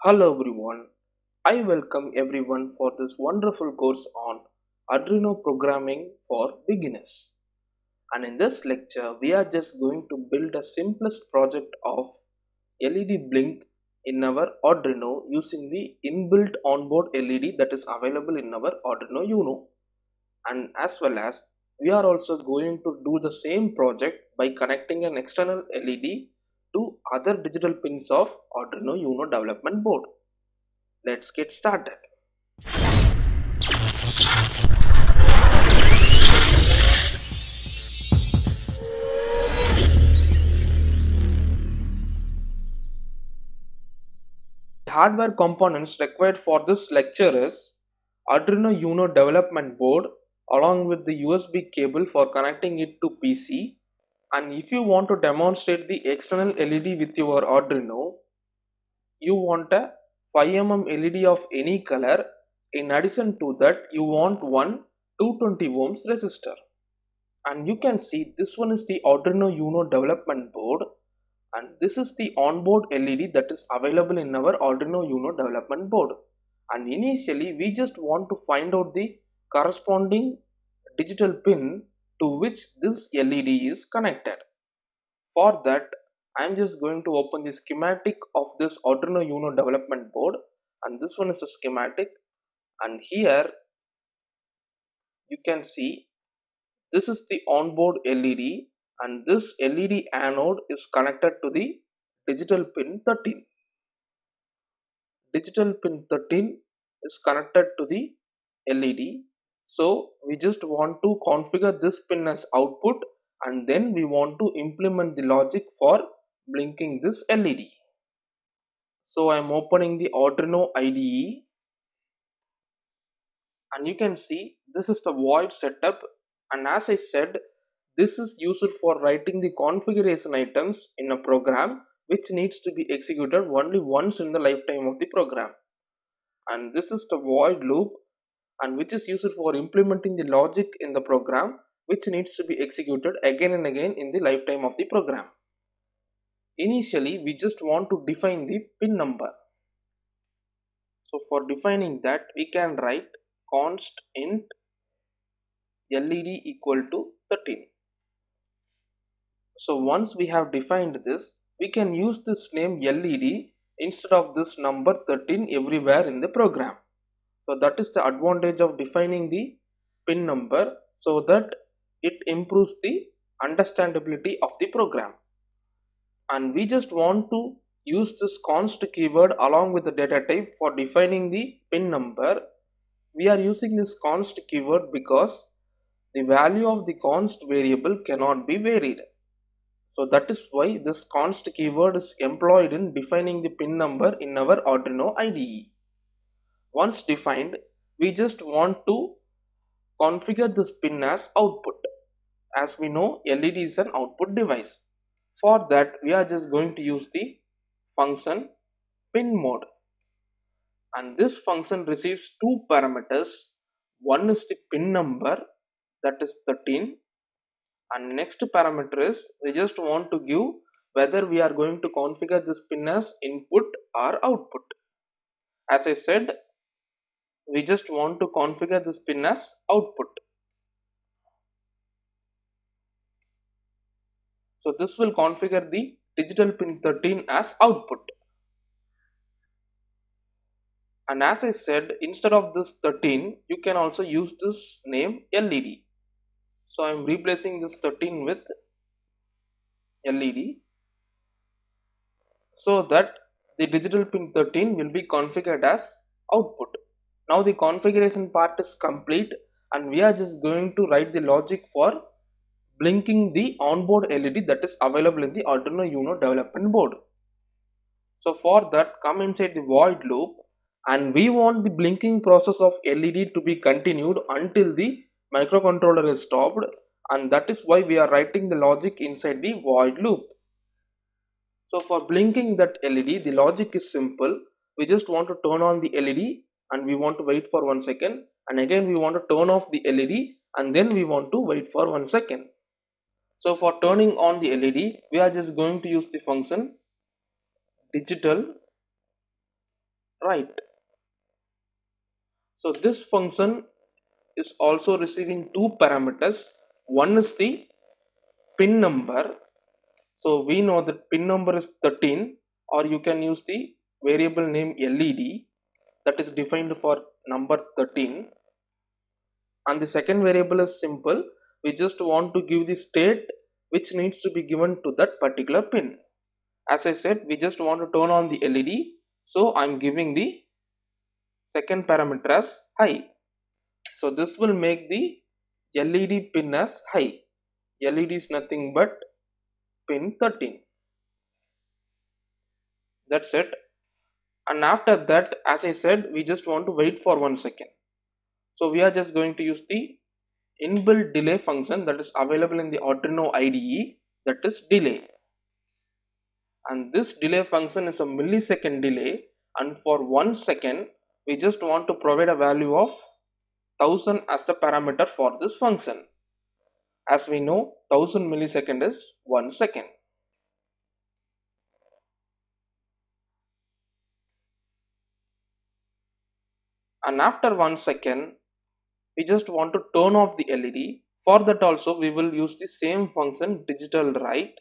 Hello everyone, I welcome everyone for this wonderful course on Arduino programming for beginners. And in this lecture, we are just going to build a simplest project of LED blink in our Arduino using the inbuilt onboard LED that is available in our Arduino UNO. And as well as we are also going to do the same project by connecting an external LED to other digital pins of Arduino UNO development board. Let's get started. Hardware components required for this lecture is Arduino UNO development board along with the USB cable for connecting it to PC. And if you want to demonstrate the external LED with your Arduino, you want a 5mm LED of any color. In addition to that, you want one 220 ohms resistor. And you can see this one is the Arduino UNO development board, and this is the onboard LED that is available in our Arduino UNO development board. And initially we just want to find out the corresponding digital pin to which this LED is connected. For that, I am just going to open the schematic of this Arduino UNO development board, and this one is the schematic. And here you can see this is the onboard LED, and this LED anode is connected to the digital pin 13. Digital pin 13 is connected to the LED. So we just want to configure this pin as output, and then we want to implement the logic for blinking this LED. So I am opening the Arduino IDE, and you can see this is the void setup, and as I said, this is used for writing the configuration items in a program which needs to be executed only once in the lifetime of the program. And this is the void loop, and which is used for implementing the logic in the program which needs to be executed again and again in the lifetime of the program. Initially we just want to define the pin number. So for defining that, we can write const int LED equal to 13. So once we have defined this, we can use this name LED instead of this number 13 everywhere in the program. So that is the advantage of defining the pin number, so that it improves the understandability of the program. And we just want to use this const keyword along with the data type for defining the pin number. We are using this const keyword because the value of the const variable cannot be varied. So that is why this const keyword is employed in defining the pin number in our Arduino IDE. Once defined, we just want to configure this pin as output. As we know, LED is an output device. For that, we are just going to use the function pin mode, and this function receives two parameters. One is the pin number, that is 13, and next parameter is we just want to give whether we are going to configure this pin as input or output. As I said, we just want to configure this pin as output. So this will configure the digital pin 13 as output. And as I said, instead of this 13, you can also use this name LED. So I am replacing this 13 with LED, so that the digital pin 13 will be configured as output. Now the configuration part is complete, and we are just going to write the logic for blinking the onboard LED that is available in the Arduino UNO development board. So for that, come inside the void loop, and we want the blinking process of LED to be continued until the microcontroller is stopped, and that is why we are writing the logic inside the void loop. So for blinking that LED, the logic is simple. We just want to turn on the LED, and we want to wait for 1 second, and again we want to turn off the LED, and then we want to wait for 1 second. So for turning on the LED, we are just going to use the function digital right. So this function is also receiving two parameters. One is the pin number. So we know that pin number is 13, or you can use the variable name LED that is defined for number 13. And the second variable is simple. We just want to give the state which needs to be given to that particular pin. As I said, we just want to turn on the LED. So I'm giving the second parameter as high. So this will make the LED pin as high. LED is nothing but pin 13. That's it. And after that, as I said, we just want to wait for 1 second. So we are just going to use the inbuilt delay function that is available in the Arduino IDE, that is delay. And this delay function is a millisecond delay, and for 1 second we just want to provide a value of 1000 as the parameter for this function. As we know, 1000 millisecond is 1 second. And after 1 second we just want to turn off the LED. For that also we will use the same function digital write.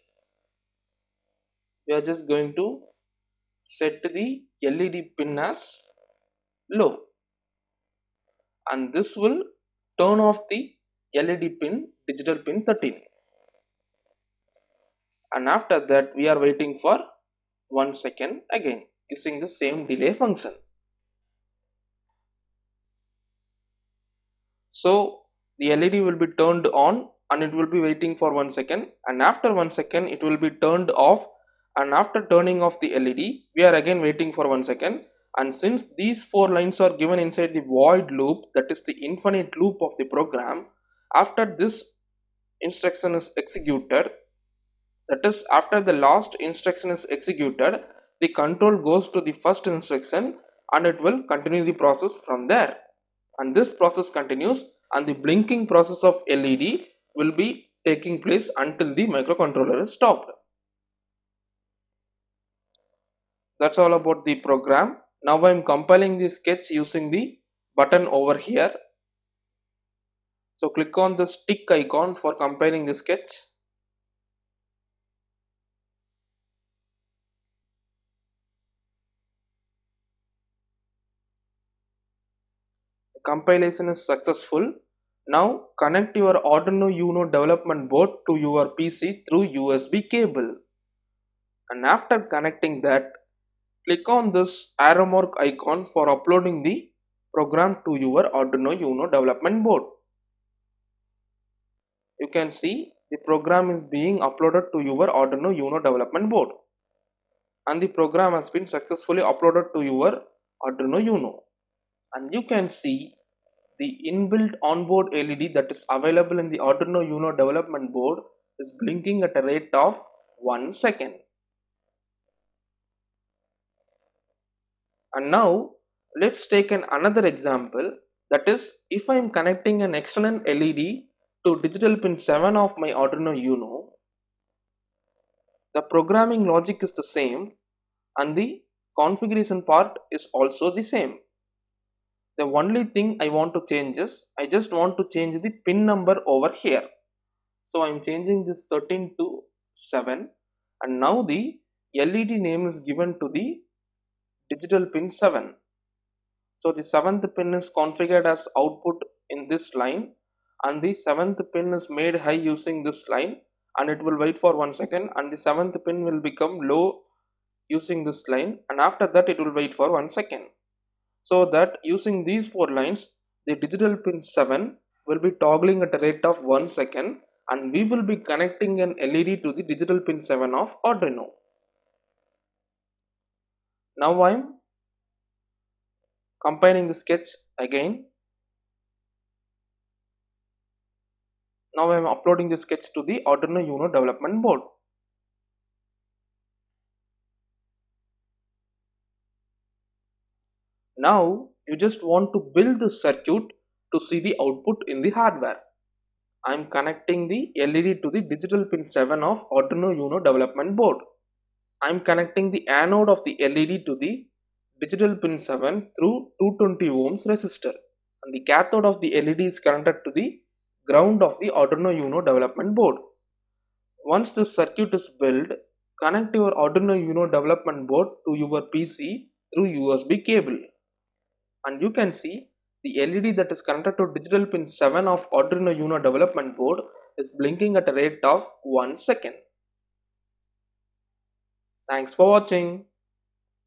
We are just going to set the LED pin as low, and this will turn off the LED pin, digital pin 13. And after that we are waiting for 1 second again using the same delay function. So the LED will be turned on and it will be waiting for 1 second, and after 1 second it will be turned off, and after turning off the LED we are again waiting for 1 second. And since these 4 lines are given inside the void loop, that is the infinite loop of the program, after this instruction is executed, that is after the last instruction is executed, the control goes to the first instruction and it will continue the process from there. And this process continues, and the blinking process of LED will be taking place until the microcontroller is stopped. That's all about the program. Now I am compiling the sketch using the button over here. So click on the stick icon for compiling the sketch. The compilation is successful. Now connect your Arduino UNO development board to your PC through USB cable. And after connecting that, click on this arrow mark icon for uploading the program to your Arduino UNO development board. You can see the program is being uploaded to your Arduino UNO development board, and the program has been successfully uploaded to your Arduino UNO. And you can see the inbuilt onboard LED that is available in the Arduino UNO development board is blinking at a rate of 1 second. And now let's take another example, that is if I am connecting an external LED to digital pin 7 of my Arduino UNO. The programming logic is the same and the configuration part is also the same. The only thing I want to change is I just want to change the pin number over here. So I am changing this 13 to 7, and now the LED name is given to the digital pin 7. So the 7th pin is configured as output in this line, and the 7th pin is made high using this line, and it will wait for 1 second, and the 7th pin will become low using this line, and after that it will wait for 1 second. So that using these 4 lines, the digital pin 7 will be toggling at a rate of 1 second, and we will be connecting an LED to the digital pin 7 of Arduino. Now I am compiling the sketch again. Now I am uploading the sketch to the Arduino UNO development board. Now you just want to build the circuit to see the output in the hardware. I am connecting the LED to the digital pin 7 of Arduino UNO development board. I am connecting the anode of the LED to the digital pin 7 through 220 ohms resistor, and the cathode of the LED is connected to the ground of the Arduino UNO development board. Once this circuit is built, connect your Arduino UNO development board to your PC through USB cable, and you can see the LED that is connected to digital pin 7 of Arduino UNO development board is blinking at a rate of 1 second. Thanks for watching.